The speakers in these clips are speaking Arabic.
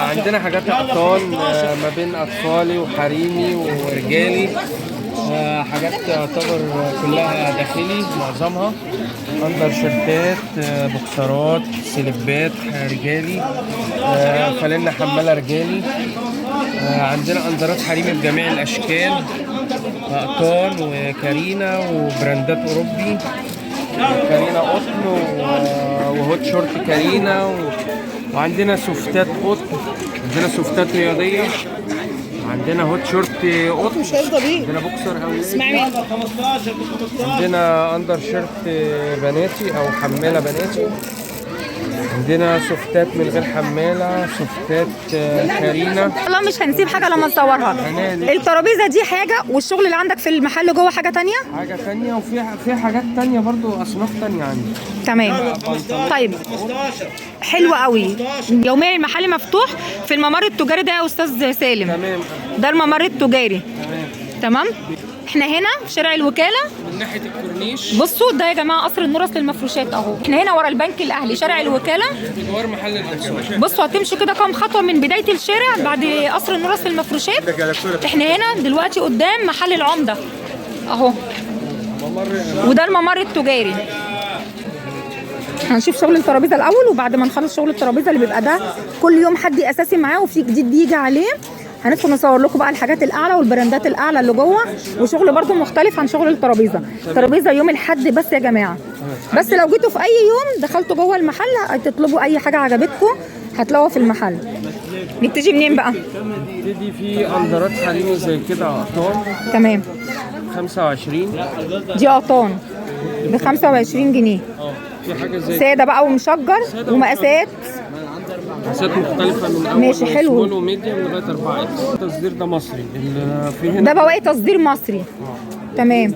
عندنا حاجات اقطان ما بين اطفالي وحريمي ورجالي. حاجات تعتبر كلها داخلي معظمها. اندر شيرتات، بوكسرات، سليبات رجالي، فانلة حمالة رجالي. عندنا اندرات حريمي بجميع الاشكال، اقطان وكارينا وبراندات اوروبي. كارينا قطن وهوت شورت كارينا وعندنا سوفتات قطن، عندنا سوفتات رياضية، عندنا هوت شورت قطن، عندنا بوكسر أولادي، عندنا أندر شيرت بناتي أو حمالة بناتي، عندنا سوفتات من غير حمالة، سوفتات كارينا. والله مش هنسيب حاجة لما نصورها. الترابيزة دي حاجة، والشغل اللي عندك في المحل جوه حاجة تانية؟ حاجة تانية، وفي حاجات تانية برضو، أصناف تانية عندي. تمام. طيب حلو قوي. يوميا المحل مفتوح في الممر التجاري ده يا أستاذ سالم؟ تمام. ده الممر التجاري. تمام. احنا هنا في شارع الوكاله من ناحيه الكورنيش. بصوا ده يا جماعه قصر النور اصل المفروشات اهو. احنا هنا ورا البنك الاهلي شارع الوكاله بجوار محل الاكسسوارات. بصوا هتمشوا كده كام خطوه من بدايه الشارع بعد قصر النور اصل المفروشات. احنا هنا دلوقتي قدام محل العمده اهو، وده الممر التجاري. هنشوف شغل الترابيزه الاول، وبعد ما نخلص شغل الترابيزه اللي بيبقى ده كل يوم حد اساسي معاه وفي جديد بيجي عليه، هندخل نصور لكم بقى الحاجات الاعلى والبراندات الاعلى اللي جوه، وشغل برده مختلف عن شغل الترابيزه. الترابيزه يوم الاحد بس يا جماعه، بس لو جيتوا في اي يوم دخلتوا جوه المحل هتطلبوا اي حاجه عجبتكم هتلاقوها في المحل. نبتدي منين بقى؟ نبتدي في اندرات حريمي زي كده اقطان. تمام. 25 دي قطان ب 25 جنيه. في حاجه زي ساده بقى ومشجر ومقاسات مختلفه من اول ماشي حلو سمول وميديوم لغايه 4 اكس. التصدير ده مصري. في هنا ده بواقي تصدير مصري. تمام.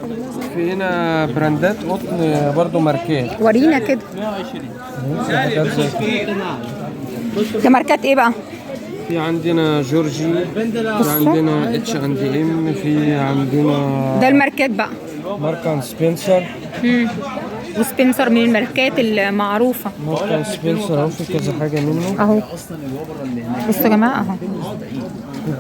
في هنا براندات قطن برضو ماركات. ورينا كده. ده ماركات ايه بقى؟ في عندنا جورجي، في عندنا اتش اند ام، في عندنا ده الماركات بقى ماركان سبنسر. وسبنسر من الماركات المعروفه. ماركان سبنسر اهو، في كذا حاجه منه اهو. بصوا يا جماعه اهو.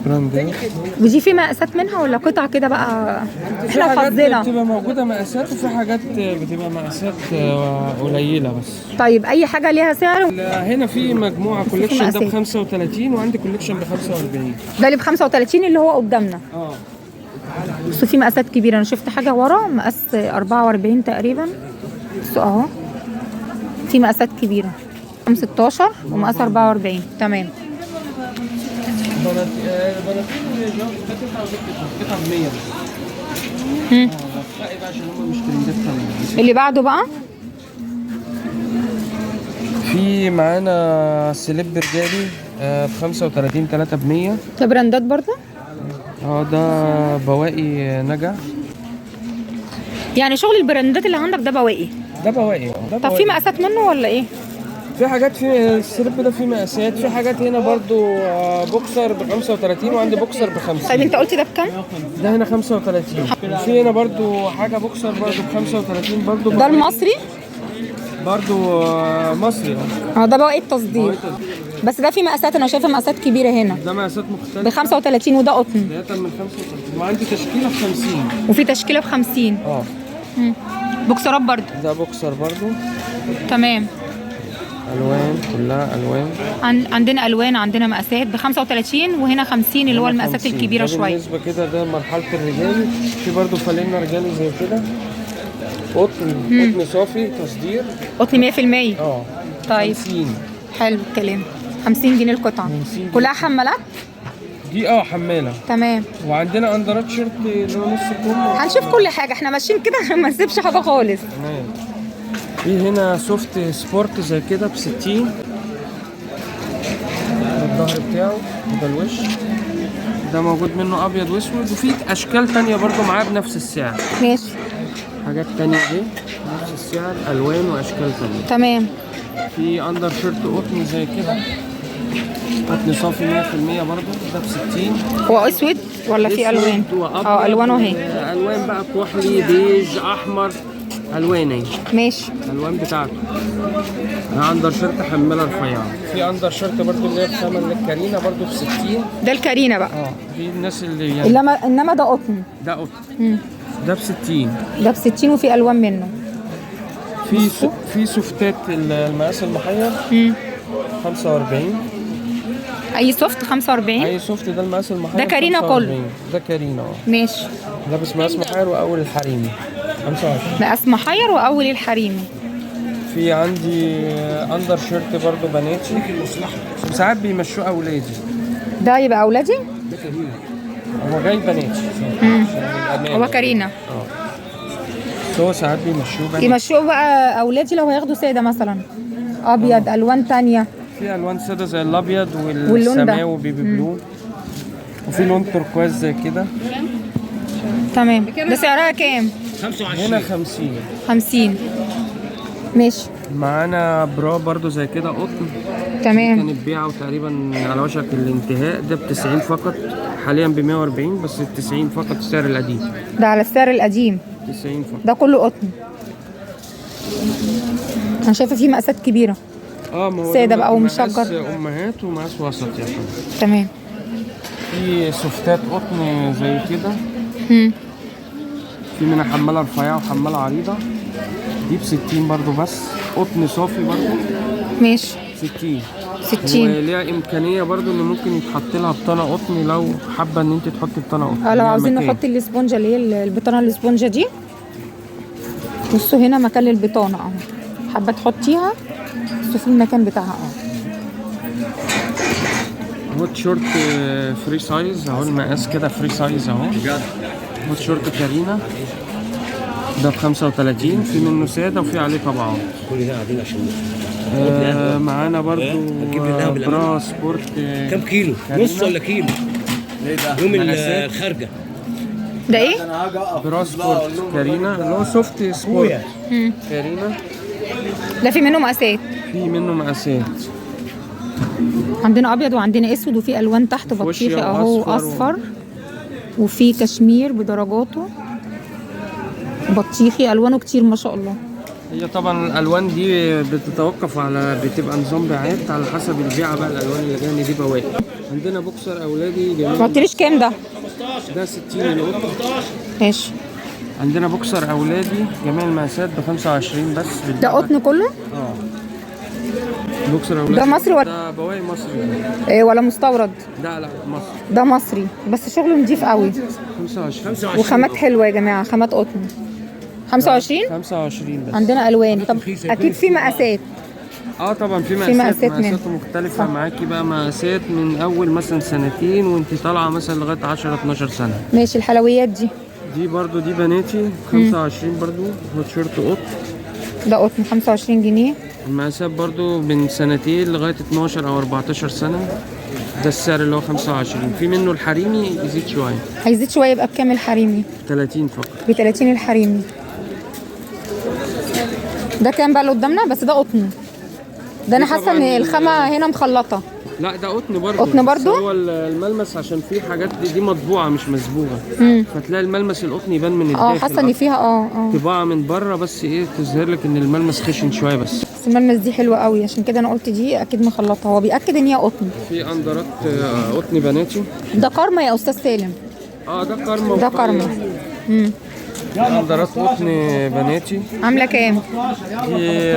براندات. ودي في مقاسات منها ولا قطع كده بقى؟ احنا حافظينها. بتبقى موجوده مقاسات، وفي حاجات بتبقى مقاسات قليله بس. طيب اي حاجه ليها سعر؟ هنا في مجموعه كوليكشن ده ب 35 وعندي كوليكشن ب 45. ده اللي ب 35 اللي هو قدامنا. بصوا في مقاسات كبيره، انا شفت حاجه ورا مقاس 44 تقريبا. بصوا اهو في مقاسات كبيره 16 ومقاس 44. تمام. اللي بعده بقى في معانا سليب رجالي ب 35 3 ب 100. ده براندات برضه؟ ده بواقي نجا. يعني شغل البراندات اللي عندك ده بواقي؟ ده بواقي. طب في مقاسات منه ولا ايه؟ في حاجات في السليب ده في مقاسات، في حاجات هنا برضو بوكسر ب 35 وعندي بوكسر ب 50. طيب انت قلت ده بكام؟ ده هنا 35. في هنا برضو حاجه بوكسر برضو ب 35 برضو. ده المصري؟ برضو مصري. ده بواقي التصدير. بس ده في مقاسات، انا شايفه مقاسات كبيره هنا. ده مقاسات مختلفه ب 35 وده قطن. بدايه من 35 وعندي تشكيله ب 50 وفي تشكيله ب 50. بوكسرات برضو. ده بوكسر برضو. تمام. الوان كلها الوان. عندنا الوان، عندنا مقاسات ب 35 وهنا 50 اللي هو المقاسات الكبيره شويه. بالنسبه كده ده مرحله الرجالي. في برضو فانلة رجالي زي كده قطن صافي تصدير. قطن 100%. طيب 50. حلو الكلام. 50 جنيه القطعه. كلها حمالات؟ دي حماله. تمام. وعندنا اندرات شيرت اللي هو نص كم. هنشوف كل حاجه، احنا ماشيين كده عشان ما نسيبش حاجه خالص. تمام. في هنا سوفت سبورت زي كده ب 60. الظهر بتاعه ده الوش ده موجود منه ابيض واسود، وفي اشكال تانية برضو معاه بنفس السعر. ماشي. حاجات تانية اهي نفس السعر، الوان واشكال تانية. تمام. في اندر شيرت قطن زي كده، قطن صافي 100% برضو ده ب 60. هو اسود ولا في الوان؟ الوانه اهي. الوان بقى كحلي بيج احمر الوان ماشي. الالوان بتاعته. ده اندر شيرت حماله رفيعه. في اندر شيرت برضو اللي هي الخامه اللي الكارينا برضو ب 60. ده الكارينا بقى. في الناس اللي يعني انما ده قطن. ده قطن. ده ب 60. ده ب 60 وفي الوان منه. في سوفتات المقاس المحير 45. اي سوفت 45. اي سوفت ده المقاس المحير. ده كارينا 45. كله. ده كارينا ماشي. لابس مقاس محير واول الحريمي 25. مقاس محير واول الحريمي. في عندي اندر شيرت برضو بناتي ساعات بيمشوه اولادي. ده يبقى اولادي. ده كارينا. هو جاي بناتي. هو كارينا. هو ساعات بيمشوه بناتي. يمشوه بقى اولادي لو هياخدوا ساده مثلا ابيض. الوان تانية. في الوان ساده زي الابيض والسماوي وبيبي بلو. وفي لون تركواز زي كده. تمام. ده سعرها كام؟ 25. هنا 50. 50. ماشي. معانا برا برضو زي كده قطن. تمام. كانت بيعه تقريبا على وشك الانتهاء. ده ب 90 فقط. حاليا ب 140 بس ب 90 فقط السعر القديم. ده على السعر القديم. 90 فقط. ده كله قطن. انا شايفه فيه مقاسات كبيره. ما هو ساده بقى مقاس ومشجر. امهات ومقاس وسط يا فندم. تمام. في سوفتات قطن زي كده. في منها حماله رفيعه وحماله عريضه. دي ب 60 برضو بس قطن صافي برضو. ماشي. 60. 60. وليها امكانيه برضو ان ممكن يتحط لها بطانه قطن لو حابه ان انت تحطي بطانه قطن. لو عاوزين نحط الاسبونجه اللي هي البطانه الاسبونجه دي. بصوا هنا مكان للبطانه اهو. حابه تحطيها بصوا في المكان بتاعها اهو. هوت شورت فري سايز اهو. المقاس كده فري سايز اهو. هوت شورت كارينا ده ب 35. في منه ساده وفي عليه طبعات. كل ده قاعدين عشان معانا برضو برا سبورت. كم كيلو؟ نص ولا كيلو؟ يوم الخارجه. ده ايه؟ برا سبورت كارينا اللي هو سوفت سبورت. كارينا ده في منه مقاسات. في منه مقاسات. عندنا ابيض وعندنا اسود وفي الوان تحت بطيخي اهو اصفر وفي كشمير بدرجاته. بطيخي الوانه كتير ما شاء الله. هي طبعا الالوان دي بتتوقف على بتبقى نظام بيعات على حسب البيعه بقى. الالوان اللي جايه دي بواقي. عندنا بوكسر اولادي جميل. ما قلتليش كام ده؟ ده 60 القطن. ماشي. عندنا بوكسر اولادي جميع المقاسات ب 25 بس. ده قطن كله؟ بوكسر اولادي. ده مصري ولا ده بواقي مصري. ولا مستورد؟ لا مصري. ده مصري بس شغله نضيف قوي. 25. وخامات حلوه يا جماعه. خامات قطن. 25 بس. عندنا الوان. طب اكيد في مقاسات. طبعا في مقاسات مختلفه معاكي بقى. مقاسات من اول مثلا سنتين وانت طالعه مثلا لغايه 10 12 سنه. ماشي. الحلويات دي برضو دي بناتي 25 برضو. هوت شورت قطن. ده قطن 25 جنيه. المقاسات برضو من سنتين لغايه 12 او 14 سنه. ده السعر اللي هو 25. في منه الحريمي يزيد شويه. هيزيد شويه. يبقى بكام الحريمي؟ 30 فقط. ب 30 الحريمي. ده كام بقى اللي قدامنا؟ بس ده قطن. ده انا حاسه ان الخامه هنا مخلطه. لا ده قطن برضو. قطن برضو؟ هو الملمس عشان في حاجات دي مطبوعه مش مسبوغه. فتلاقي الملمس القطن يبان من الداخل. حاسه ان فيها طباعه من بره بس تظهر لك ان الملمس خشن شويه بس الملمس دي حلوه قوي عشان كده انا قلت دي اكيد مخلطه. هو بياكد ان هي قطن. في اندرات قطن بناتي. ده كارما يا استاذ سالم. ده كارما. ده كارما. اندرات قطن بناتي. عامله كام؟ دي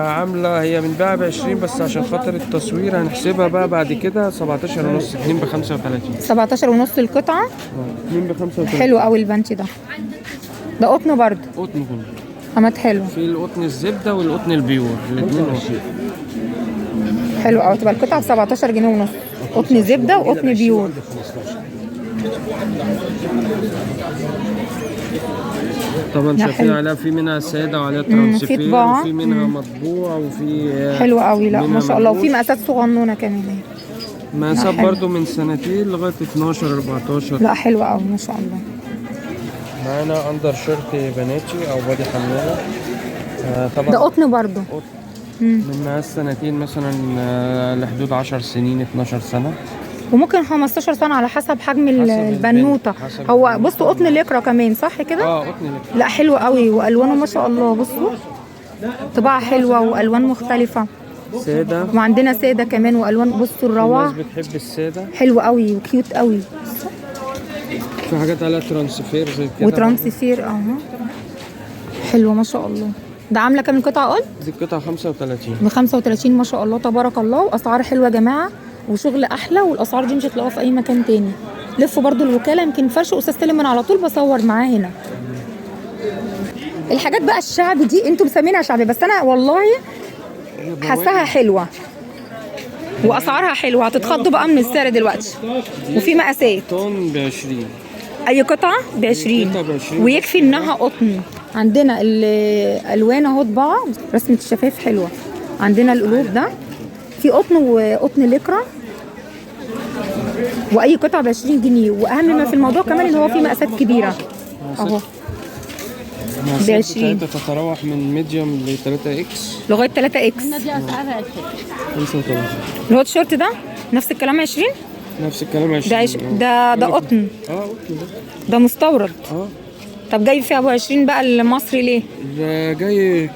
عامله هي بنبيعها ب 20 بس عشان خاطر التصوير هنحسبها بقى بعد كده 17 ونص. 2 ب 35. 17 ونص القطعه. 2 ب 35. حلو قوي البنتي ده. ده قطن برضه. قطن كله. خامات حلوه. في القطن الزبده والقطن البيور الاثنين. حلو قوي. تبقى القطعه ب 17 جنيه ونص. قطن زبده وقطن بيور. طبعا شايفين عليها في منها ساده وعليها ترانسفير وفي منها مطبوع وفي حلو قوي. لا ما شاء الله. وفي مقاسات صغنونه كمان. مقاسات برضو من سنتين لغايه 12 14. لا حلوه قوي ما شاء الله. معانا اندر شيرت بناتي او بادي حماله. طبعا ده قطن برضو. من مقاس سنتين مثلا لحدود 10 سنين 12 سنه. وممكن 15 سنه على حسب حجم البنوته. حسب هو بصوا قطن ليكرا كمان صح كده؟ قطن ليكرا. لا حلو قوي والوانه ما شاء الله. بصوا طباعه حلوه والوان مختلفه. ساده. وعندنا ساده كمان والوان. بصوا الروعه. الناس بتحب الساده. حلو قوي وكيوت قوي. في حاجات عليها ترانسفير زي كده. وترانسفير اهو. حلوه ما شاء الله. ده عامله كام قطعه قلت؟ دي القطعه 35. ب 35 ما شاء الله تبارك الله. واسعار حلوه يا جماعه وشغل احلى. والاسعار دي مش هتلاقوها في اي مكان تاني. لفوا برضو الوكاله يمكن فرش استاذ سالم من على طول بصور معاه هنا. الحاجات بقى الشعبي دي انتوا مسمينها شعبي بس انا والله حاساها حلوه واسعارها حلوه. هتتخضوا بقى من السعر دلوقتي. وفي مقاسات. طن ب 20. اي قطعه ب 20 ويكفي انها قطن. عندنا الالوان اهو طباعه رسمه الشفايف حلوه. عندنا القلوب ده في قطن وقطن ليكرا واي قطعه ب 20 جنيه. واهم ما في الموضوع كمان ان هو في مقاسات كبيره اهو ب 20 تتراوح من ميديوم ل 3 اكس لغايه 3 اكس. 35. اللي هو التيشيرت ده نفس الكلام 20. نفس الكلام 20. ده قطن. قطن ده مستورد. طب جاي فيها ابو 20 بقى المصري ليه؟ ده جاي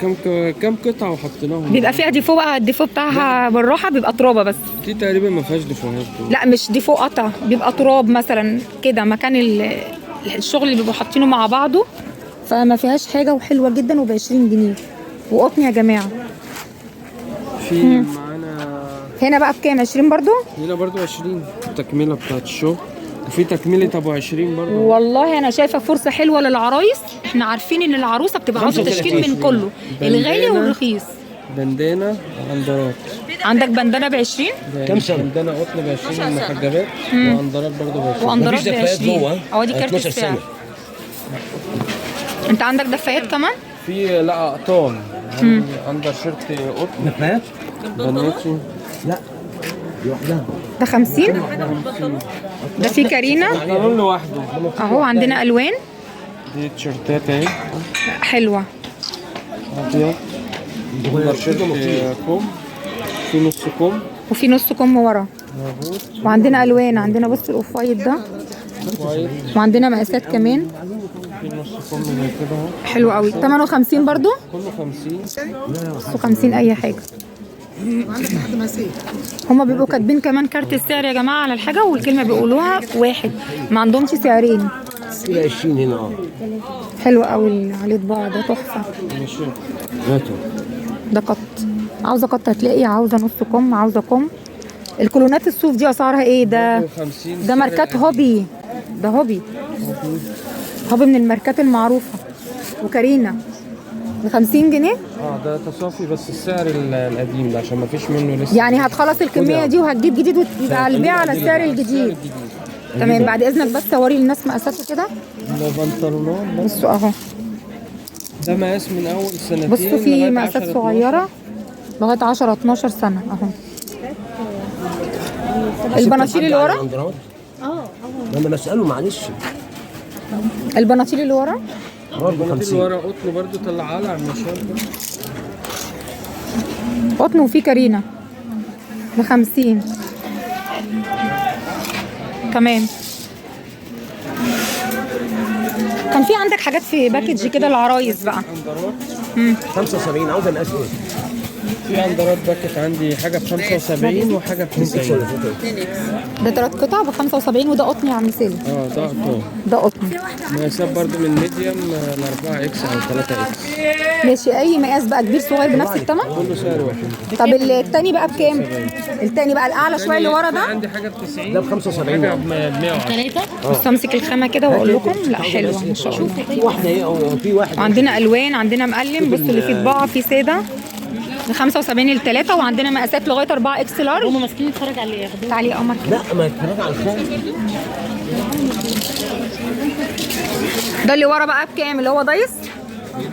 كام قطعه وحطيناهم. بيبقى فيها ديفو بقى. الديفو بتاعها بالراحه بيبقى ترابه بس. دي تقريبا ما فيهاش ديفوهات. لا مش ديفو قطع بيبقى تراب مثلا كده مكان الشغل اللي بيبقوا حاطينه مع بعضه. فما فيهاش حاجه وحلوه جدا وب 20 جنيه وقطن يا جماعه. في معانا هنا بقى بكام؟ 20 برضو؟ هنا برضو 20 التكمله بتاعت الشغل. وفي تكمله ابو 20 برضو. والله انا شايفه فرصه حلوه للعرايس. احنا عارفين ان العروسه بتبقى عاوزه تشكيل من كله الغالي والرخيص. بندانه وعنبرات. عندك بندانه ب 20 كام سنه؟ بندانه قطن ب 20 المحجبات وعنبرات برضو ب 20. وعنبرات ب مفيش دفايات 20 جوه. اهو دي كارت 12 السعر. سنة. انت عندك دفايات كمان؟ في لا اقطان. اندر شيرت قطن دفايات؟ بناتي. لا لوحدها. ده 50. ده في كارينا قانون لوحده. اهو. عندنا الوان دي تيشيرتات اهي حلوه. ابيض. اندر شيرت كوم. في نص كوم وفي نص كم ورا. موجود. وعندنا الوان. عندنا بص الاوف وايت ده. وعندنا مقاسات كمان. في نص كوم زي كده اهو. حلو قوي. 58 برضو. كله 50. بصوا 50 اي حاجه. هما بيبقوا كاتبين كمان كارت السعر يا جماعه على الحاجه والكلمه بيقولوها واحد. ما عندهمش سعرين. في 20 هنا حلو قوي عليه طباعه. ده تحفه. ماشي. ده قط. عاوزه قط هتلاقي. عاوزه نص كم. عاوزه كم. الكولونات الصوف دي اسعارها ايه؟ ده ماركات هوبي. ده هوبي من الماركات المعروفه. وكارينا ب 50 جنيه. ده تصافي بس السعر القديم ده عشان ما فيش منه لسه. يعني هتخلص الكميه دي وهتجيب جديد وتبقى البيع على السعر الجديد. تمام. بعد اذنك بس صوري للناس مقاساته كده. ده بنطلونات. بصوا اهو. ده مقاس من اول سنتين. بصوا في لغاية مقاسات 10 صغيره لغايه 10 12 سنه اهو. البناطيل اللي ورا. لما بساله معلش. البناطيل اللي ورا البناطيل اللي ورا قطن برضو طلعها لها من الشنطه. قطن وفي كارينا ب 50 كمان. كان في عندك حاجات في باكج كده العرايس بقى. 75 عاوزه مقاس ايه؟ في عندرات باكت عندي حاجه ب 75 وحاجه ب 90. ده 3 قطع ب 75 وده قطن يا عم سالم. ده قطن. ده قطن. مقاسات برضو من ميديوم ل 4 اكس او 3 اكس. ماشي. اي مقاس بقى كبير صغير بنفس الثمن. كله سعر واحد. طب التاني بقى بكام؟ التاني بقى الاعلى شويه اللي ورا ده. عندي حاجه ب 90. ده ب 75. حاجه ب 110. بص امسك الخامه كده واقول لكم. لا حلوه ما شاء الله. في واحده ايه او في واحد. عندنا الوان. عندنا مقلم. بص اللي فيه طباعه في ساده ب 75 ل 3. وعندنا مقاسات لغايه 4 اكس لارج. هم ماسكين يتفرج على اللي ياخدوه. تعالي يا قمر. لا ما يتفرج على الخام. ده اللي ورا بقى بكام؟ اللي هو دايس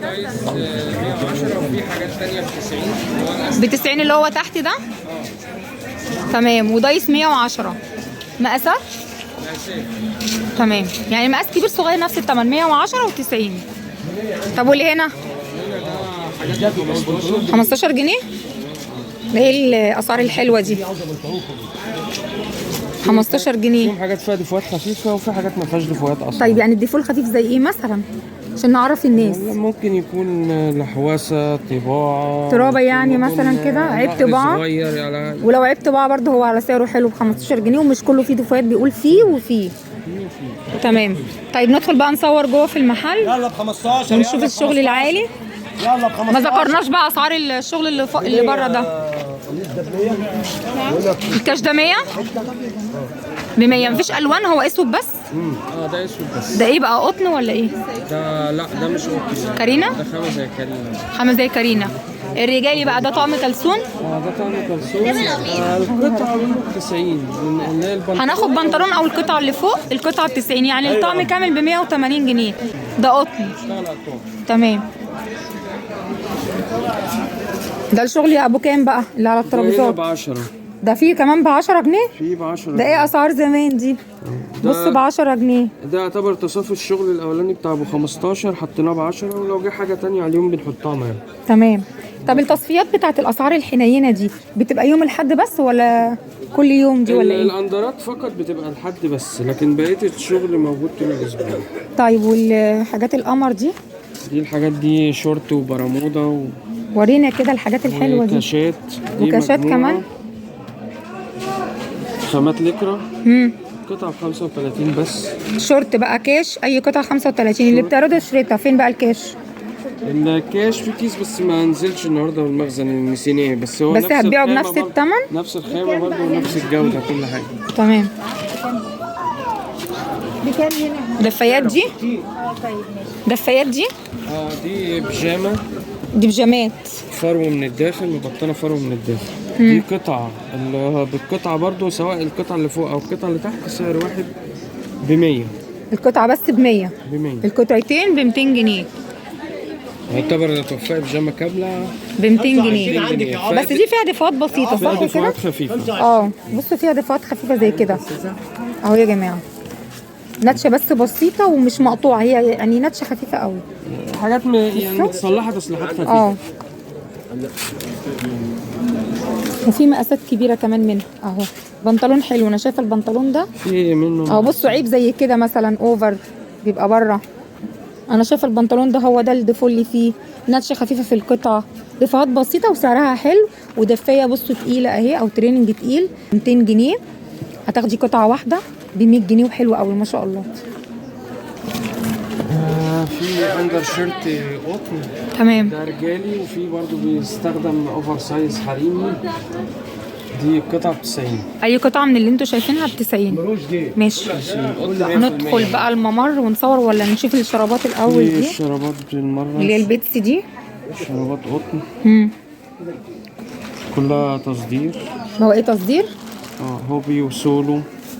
110 وفي حاجات ثانيه ب 90. ب 90 اللي هو تحت ده. تمام. ودايس 110. مقاسات تمام. يعني مقاس كبير صغير نفس الثمن 110 و90. طب واللي هنا 15 جنيه. ده هي الاسعار الحلوه دي. 15 جنيه. فيهم حاجات فيها ديفوهات خفيفه وفي حاجات ما فيهاش ديفوهات اصلا. طيب يعني الديفول خفيف زي ايه مثلا عشان نعرف الناس؟ ممكن يكون لحواسه، طباعه، ترابه يعني ممكن مثلا كده، عيب نقر طباعه. صغير يعني. ولو عيب طباعه برضه هو على سعره حلو ب 15 جنيه، ومش كله فيه ديفوهات، بيقول فيه وفيه. تمام. طيب ندخل بقى نصور جوه في المحل يلا ب 15 ونشوف الشغل العالي. يلا ب 15. ما ذكرناش بقى اسعار الشغل اللي فوق اللي بره ده. الكاش ده 100 ب 100. مفيش الوان، هو اسود بس. ده اسود بس. ده ايه بقى، قطن ولا ايه؟ ده لا ده مش قطن. كارينا؟ ده خامه زي كارينا. خامه زي كارينا. الرجالي بقى ده طقم كلسون. ده طقم كلسون. القطعه منه 90 اللي هي البنطلون. هناخد بنطلون او القطعه اللي فوق، القطعه ب 90 يعني الطقم كامل ب 180 جنيه. ده قطن. تمام. ده الشغل يا ابو كام بقى اللي على الترابيزات؟ ب 10. ده فيه كمان ب 10 جنيه؟ في ب 10. ده ايه اسعار زمان دي؟ بص ب 10 جنيه. ده يعتبر تصافي الشغل الاولاني بتاع ابو 15 حطيناه ب 10، ولو جه حاجه تانية على اليوم بنحطها معاه. تمام. طب التصفيات بتاعت الاسعار الحنينه دي بتبقى يوم الاحد بس ولا كل يوم دي ولا ايه؟ الاندرات فقط بتبقى الحد بس، لكن بقيه الشغل موجود طول الاسبوع. طيب والحاجات القمر دي؟ دي الحاجات دي شورت وبرموده ورينا كده الحاجات الحلوه دي. وكاشات. وكاشات كمان. خامات لكرة. قطعة ب 35 بس. شورت بقى كاش، اي قطعه 35 اللي بتعرضه شريطه. فين بقى الكاش؟ الكاش في كيس بس ما نزلش النهارده بالمخزن، نسيناه. بس هو بس نفس هتبيعه الخامة بنفس برضه. الثمن؟ نفس الخامة برضه ونفس الجودة كل حاجة. تمام. دفايات دي؟ دفايات دي؟ دي بيجامة. دي بيجامات. فرو من الداخل، مبطنة فرو من الداخل. دي قطعة اللي بالقطعة برضه، سواء القطعة اللي فوق أو القطعة اللي تحت، سعر واحد ب 100. القطعه بس ب 100. ب 100. القطعتين ب 200 جنيه. يعتبر توفيق بيجامة كاملة ب 200 جنيه. بس دي فيها دفوات بسيطه صح كده؟ دفعات خفيفة. بصوا فيها دفوات خفيفه زي كده اهو يا جماعه. نتشه بس بسيطه ومش مقطوعه، هي يعني نتشه خفيفه قوي. حاجات يعني متصلحة تصليحات خفيفة. وفي مقاسات كبيره كمان منها اهو. بنطلون حلو، انا شايفه البنطلون ده في منه اهو. بصوا عيب زي كده مثلا اوفر بيبقى بره. انا شايفه البنطلون ده هو ده الديفو اللي فيه. نتشه خفيفه في القطعه، دفعات بسيطه وسعرها حلو. ودفايه بصوا تقيله اهي، او تريننج تقيل 200 جنيه. هتاخدي قطعه واحده ب 100 جنيه وحلوه قوي ما شاء الله. في اندر شيرت قطن. تمام. ده رجالي، وفي برضه بيستخدم اوفر سايز حريمي. دي قطعة ب 90. اي قطعه من اللي انتوا شايفينها ب 90. ماشي. ندخل بقى الممر ونصور ولا نشوف الشرابات الاول دي؟ الشرابات بالمرة اللي هي البيتس دي. شرابات قطن. كلها تصدير. هو ايه تصدير؟ هوبي وسولو.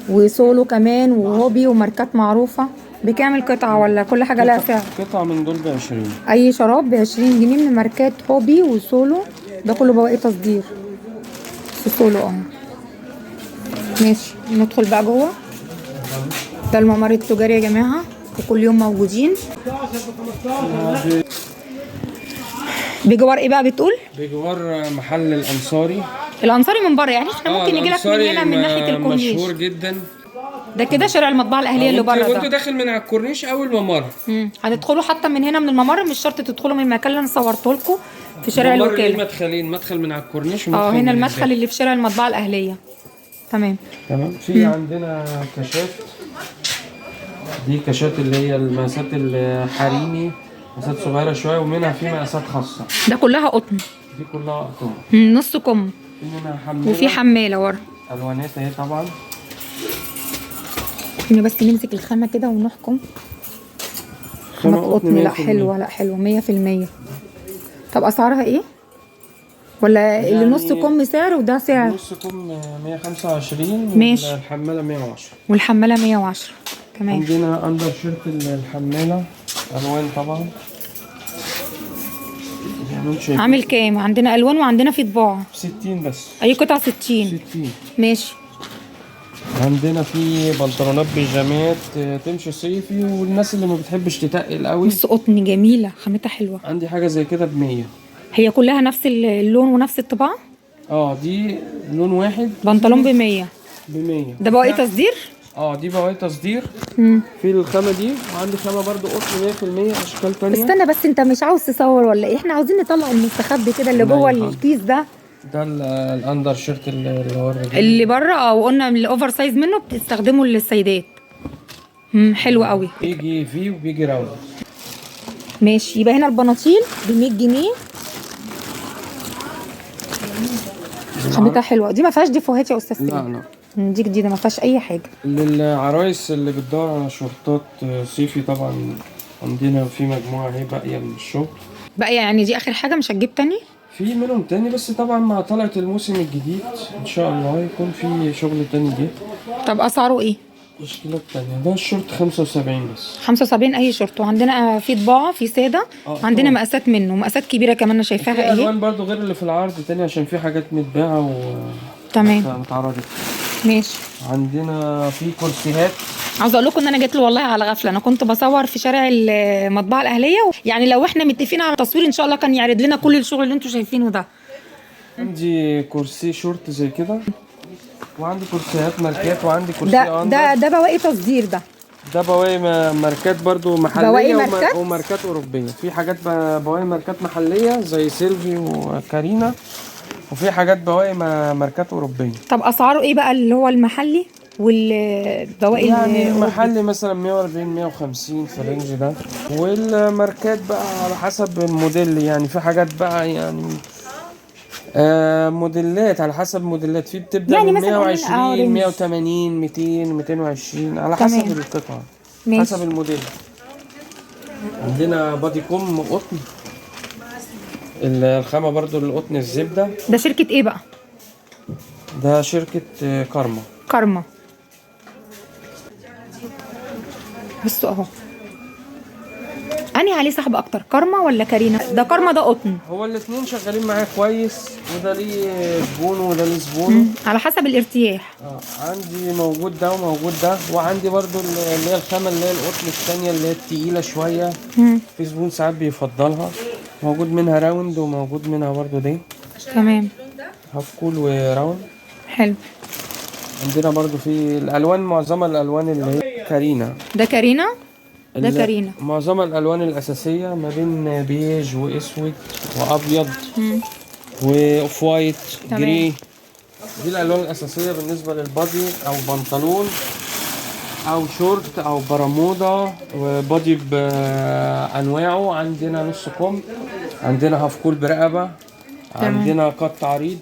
وسولو كمان وهوبي وماركات معروفه. بكام القطعه ولا كل حاجه لها سعر؟ قطعة من دول ب 20. اي شراب ب 20 جنيه من ماركات هوبي وسولو. ده كله بواقي تصدير في سولو ماشي. ندخل بقى جوه. ده الممر التجاري يا جماعه، وكل يوم موجودين. بجوار ايه بقى بتقول؟ بجوار محل الانصاري. الانصاري من بره، يعني احنا ممكن نجي لك من هنا من ناحيه الكورنيش. مشهور جدا. ده كده شارع المطبعه الاهليه اللي بره ده. وانت داخل من على الكورنيش او الممر. هتدخلوا حتى من هنا من الممر، مش شرط تدخلوا من المكان اللي انا صورته لكم في شارع الوكاله. مدخلين، مدخل من على الكورنيش هنا المدخل اللي في شارع المطبعه الاهليه. تمام. في عندنا كاشات. دي كاشات اللي هي المقاسات الحريمي، مقاسات صغيره شويه، ومنها في مقاسات خاصه. ده كلها قطن. دي كلها قطن. نص كم. في منها حماله. وفي حماله ورا. الوانات اهي طبعا. بس نمسك الخامه كده ونحكم. خامه قطن. لا حلوه، لا حلوه 100%. طب اسعارها ايه؟ ولا يعني اللي نص كم سعر وده سعر؟ نص كم 125. ماشي. والحماله 110. والحماله 110 كمان. عندنا اندر شيرت الحماله الوان طبعا. عامل كام؟ عندنا الوان وعندنا في طباعه 60 بس. اي قطعه 60. ماشي. عندنا في بنطلونات بيجامات تمشي صيفي، والناس اللي ما بتحبش تتقل قوي. بس قطن جميله، خامتها حلوه. عندي حاجه زي كده ب 100. هي كلها نفس اللون ونفس الطباعه؟ دي لون واحد. بنطلون ب 100. ب100. ده بواقي تصدير؟ دي بواقي تصدير. في الخامة دي، وعندي خامة برضو قطن 100% اشكال تانية. استنى بس، انت مش عاوز تصور ولا ايه؟ احنا عاوزين نطلع المستخبي كده اللي جوه الكيس ده. ده الاندر شيرت اللي هو اللي بره، وقلنا الاوفر سايز منه بتستخدمه للسيدات. حلو قوي. بيجي فيه وبيجي راوند. ماشي، يبقى هنا البناطيل ب 100 جنيه. خامتها حلوه دي، ما فيهاش ديفوهات يا استاذ سليم. لا دي جديده ما فيهاش اي حاجه. للعرايس اللي بتدور على شورتات صيفي طبعا عندنا في مجموعه اهي باقيه من الشغل. بقى يعني دي اخر حاجه، مش هتجيب تاني؟ في منهم تاني، بس طبعا مع طلعت الموسم الجديد ان شاء الله يكون في شغل تاني جه. طب اسعاره ايه؟ تشكيلات تانية. ده الشورت 75 بس. 75 اي شورت. وعندنا في طباعه، في ساده، وعندنا مقاسات منه، مقاسات كبيره كمان انا شايفاها في اهي. الوان برضو غير اللي في العرض تاني، عشان في حاجات متباعه تمام اتعرضت. ماشي. عندنا في كرسيات. عاوزه اقول لكم ان انا جيت له والله على غفله. انا كنت بصور في شارع المطبعه الاهليه، يعني لو احنا متفقين على تصوير ان شاء الله كان يعرض لنا كل الشغل اللي انتم شايفينه ده. عندي كرسي شورت زي كده، وعندي كرسيات ماركات، وعندي كرسي ده بواقي تصدير. ده بواقي ماركات برضو محليه، بواقي ماركات؟ وماركات اوروبيه. في حاجات بواقي ماركات محليه زي سيلفي وكارينا، وفي حاجات بواقي ماركات اوروبيه. طب اسعاره ايه بقى اللي هو المحلي والبواقي؟ يعني المحلي مثلا 140 150 في الرينج ده، والماركات بقى على حسب الموديل. يعني في حاجات بقى يعني موديلات على حسب موديلات. في بتبدأ يعني من مثلا 120 180 200 220 على حسب القطعة، حسب الموديل. عندنا بادي كوم قطن، الخامة برضو القطن الزبدة. ده شركة ايه بقى؟ ده شركة كارما. بصوا اهو، انهي عليه سحب اكتر، كارما ولا كارينا؟ ده كارما، ده قطن. هو الاثنين شغالين معايا كويس، وده ليه زبون وده ليه زبون على حسب الارتياح. عندي موجود ده وموجود ده، وعندي برضو اللي هي الخامة اللي هي القطن الثانية اللي هي التقيلة شوية. في زبون ساعات بيفضلها. موجود منها راوند، وموجود منها برضو دي. تمام. هاف كول وراوند. حلو. عندنا برضو في الالوان، معظمها الالوان اللي هي كارينا. ده كارينا؟ ده كارينا. معظمها الالوان الاساسيه ما بين بيج واسود وابيض واوف وايت جري. دي الالوان الاساسيه بالنسبه للبادي او بنطلون او شورت او برمودا، وبادي بانواعه. عندنا نص كم، عندنا هاف كول برقبه، عندنا قط عريض.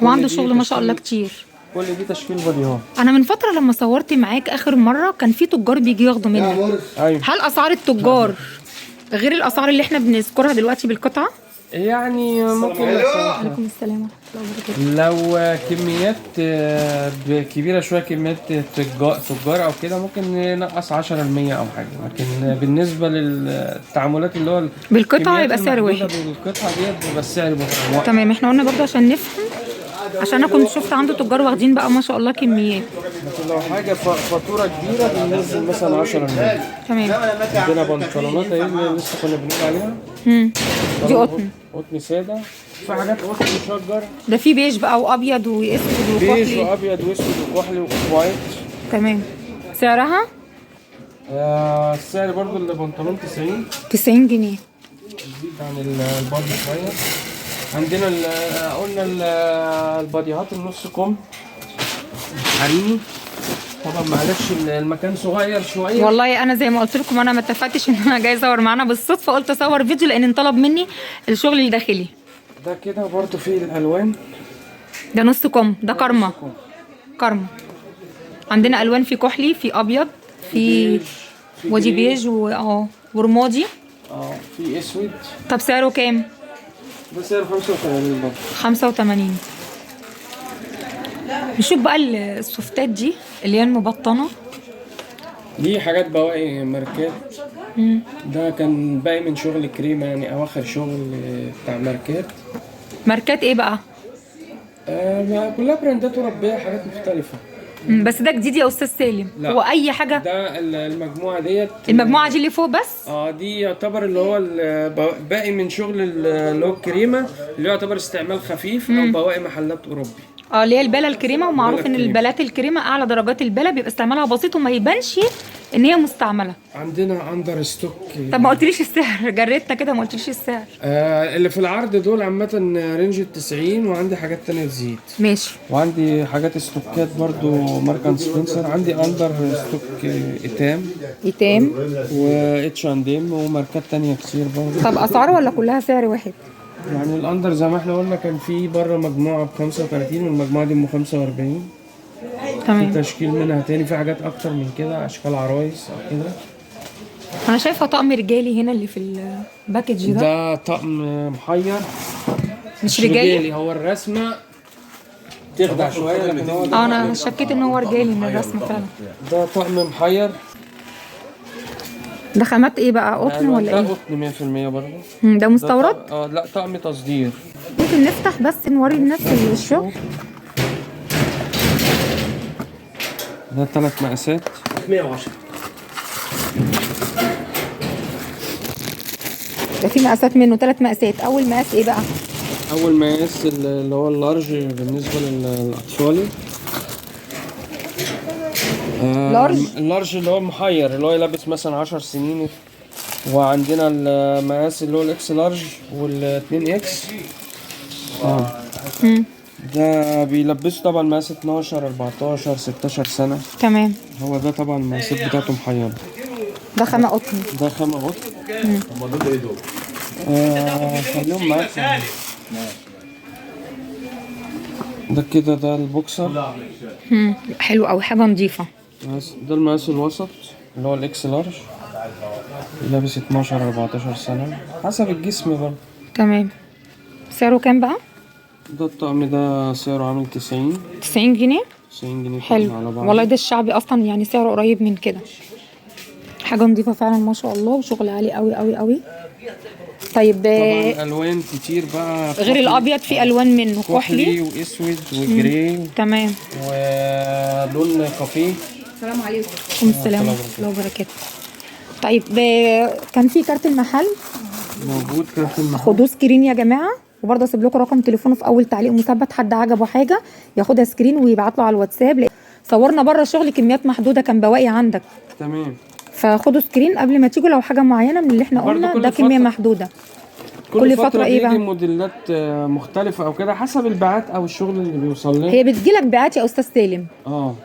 هو عنده شغل ما شاء الله كتير. كل دي تشكيل باديهات. انا من فتره لما صورت معاك اخر مره كان في تجار بيجي ياخدوا منك. أيوة. هل اسعار التجار غير الاسعار اللي احنا بنذكرها دلوقتي بالقطعه؟ يعني ممكن. عليكم السلام ورحمه الله وبركاته. لو كميات كبيره شويه، كميات تجار او كده، ممكن ننقص 10% او حاجه. لكن بالنسبه للتعاملات اللي هو بالقطعه يبقى سعر واحد. بالقطعه ديت بيبقى السعر واحد. تمام. احنا قلنا برضه عشان نفهم، عشان انا كنت شفت عنده تجار واخدين بقى ما شاء الله كميات. لكن لو حاجه فاتوره كبيره بننزل مثلا 10%. تمام. عندنا بنطلونات اهي اللي لسه كنا بنقول عليها. دي قطن. قطن ساده. في حاجات قطن مشجر. ده في بيج بقى وابيض واسود وكحلي. بيج وابيض واسود وكحلي واوف وايت. تمام. سعرها؟ السعر برضو البنطلون 90 جنيه. جديد عن البادي شويه. عندنا قلنا الباديهات النص كم حريمي. طبعا معلش المكان صغير شويه. والله انا زي ما قلت لكم، انا ما اتفقتش ان انا جاي اصور معانا بالصدفه، قلت اصور فيديو لان انطلب مني الشغل الداخلي. ده كده برضو فيه الالوان. ده نص كم، ده كارما. كارما. عندنا الوان، في كحلي، في ابيض، في ودي بيج ورمادي. في اسود. طب سعره كام؟ ده سعره 85 برضه. 85. نشوف بقى السوفتات دي اللي هي المبطنه. دي حاجات بواقي ماركات. ده كان باقي من شغل كريمه، يعني اواخر شغل بتاع ماركات. ماركات ايه بقى؟ كلها براندات اوروبيه، حاجات مختلفه. بس ده جديد يا استاذ سالم؟ لا. هو اي حاجه؟ ده المجموعه ديت. المجموعه دي اللي فوق بس؟ دي يعتبر اللي هو باقي من شغل اللي هو الكريمه، اللي يعتبر استعمال خفيف او بواقي محلات اوروبي. اه اللي هي الباله الكريمه، ومعروف ان البالات الكريمه اعلى درجات الباله بيبقى استعمالها بسيط وما يبانش ان هي مستعمله. عندنا اندر ستوك. طب ما قلتليش السعر، جريتنا كده ما قلتليش السعر. اللي في العرض دول عامة رينج ال90، وعندي حاجات تانية تزيد. ماشي. وعندي حاجات استوكات برضو ماركة سبنسر، عندي اندر ستوك ايتام واتش اند ام وماركات تانية كتير برضو. طب اسعار ولا كلها سعر واحد؟ يعني الاندر زي ما احنا قلنا كان في بره مجموعة ب 35 والمجموعة دي ب 45. تمام. في تشكيل منها تاني، في حاجات اكتر من كده، اشكال عرايس او كده. انا شايفه طقم رجالي هنا اللي في الباكج ده طقم محير مش رجالي. هو الرسمه تخدع شويه لكن هو انا شكيت ان هو رجالي من الرسمه فعلا. ده طقم محير. ده خامات ايه بقى، قطن ولا ده ايه؟ قطن 100% برضه. ده مستورد؟ لا طقم تصدير. ممكن نفتح بس نوري الناس الشغل. ده 3 مقاسات 110. ده في مقاسات منه 3 مقاسات. اول مقاس ايه بقى؟ اول مقاس اللي هو اللارج بالنسبه للاطفال. اللارج اللي هو المحير اللي هو يلبس مثلا 10 سنين. وعندنا المقاس اللي هو الاكس لارج وال2 اكس. ده بيلبسوا طبعا مقاس 12 14 16 سنه. تمام. هو ده طبعا المقاسات بتاعته محيره. ده خامه قطن. ده خامه قطن. هم دول ايه دول؟ خليهم معاك. ده كده ده البوكسر. حلو قوي، حاجه نظيفه. ده المقاس الوسط اللي هو الاكس لارج، لابس 12 14 سنه حسب الجسم برضه. تمام. سعره كام بقى؟ ده الطقم ده سعره عامل 90 جنيه. 90 جنيه حلو على بعض. والله ده الشعبي اصلا يعني سعره قريب من كده. حاجه نظيفه فعلا ما شاء الله، وشغل عالي قوي قوي قوي. طيب طبعا الوان كتير بقى غير الابيض، في الوان منه كحلي واسود وجري. تمام. ولون كافيه. السلام عليكم. السلام ورحمه الله وبركاته. طيب كان في كارت المحل موجود. كارت المحل خدوه سكرين يا جماعه، وبرضه اسيب لكم رقم تليفونه في اول تعليق مثبت، حد عجبه حاجه ياخدها سكرين ويبعت له على الواتساب. صورنا بره شغل كميات محدوده كان بواقي عندك. تمام. فخدوا سكرين قبل ما تيجوا لو حاجه معينه من اللي احنا قلنا. ده كميه محدوده. كل فتره ايه بقى؟ موديلات مختلفه او كده حسب البيعات او الشغل اللي بيوصل لنا. هي بتجيلك بيعات يا استاذ سالم؟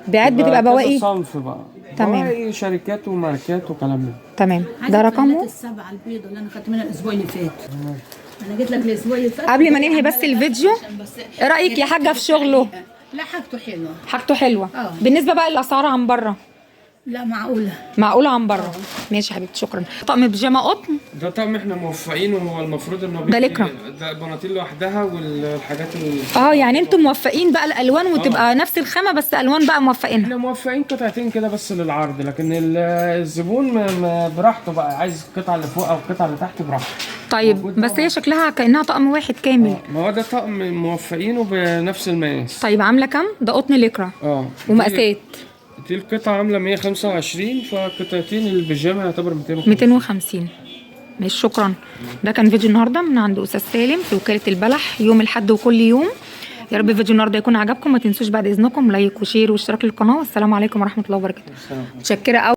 بيعات بتبقى بواقي صنف بقى. تمام. بواقي شركات وماركات وكلام من تمام. ده رقمه السبعه البيض اللي انا خدت منها الاسبوع اللي فات. انا جيت لك الاسبوع اللي فات. قبل ما ننهي بس الفيديو، ايه رايك يا حاجه في شغله؟ لا حاجته حلوه. حاجته حلوه. بالنسبه بقى للاسعار عن بره؟ لا معقوله. معقوله عن بره. ماشي يا حبيبتي، شكرا. طقم بيجامه قطن. ده طقم احنا موفقين، وهو المفروض انه ده لكرة. ده بناطيل لوحدها والحاجات يعني انتم موفقين بقى الالوان وتبقى نفس الخامه بس الوان بقى موفقينها. احنا موفقين قطعتين كده بس للعرض، لكن الزبون براحته بقى، عايز القطعه اللي فوق او القطعه اللي تحت براحته. طيب بس هي شكلها كانها طقم واحد كامل. ما هو ده طقم موفقينه بنفس المقاس. طيب عامله كام؟ ده قطن لكرة. ومقاسات دي القطعه عامله 125، فقطعتين البيجامه يعتبر 250. ماشي، شكرا. ده كان فيديو النهارده من عند استاذ سالم في وكاله البلح يوم الاحد وكل يوم. يا رب فيديو النهارده يكون عجبكم. ما تنسوش بعد اذنكم لايك وشير واشتراك للقناه. والسلام عليكم ورحمه الله وبركاته. متشكره قوي.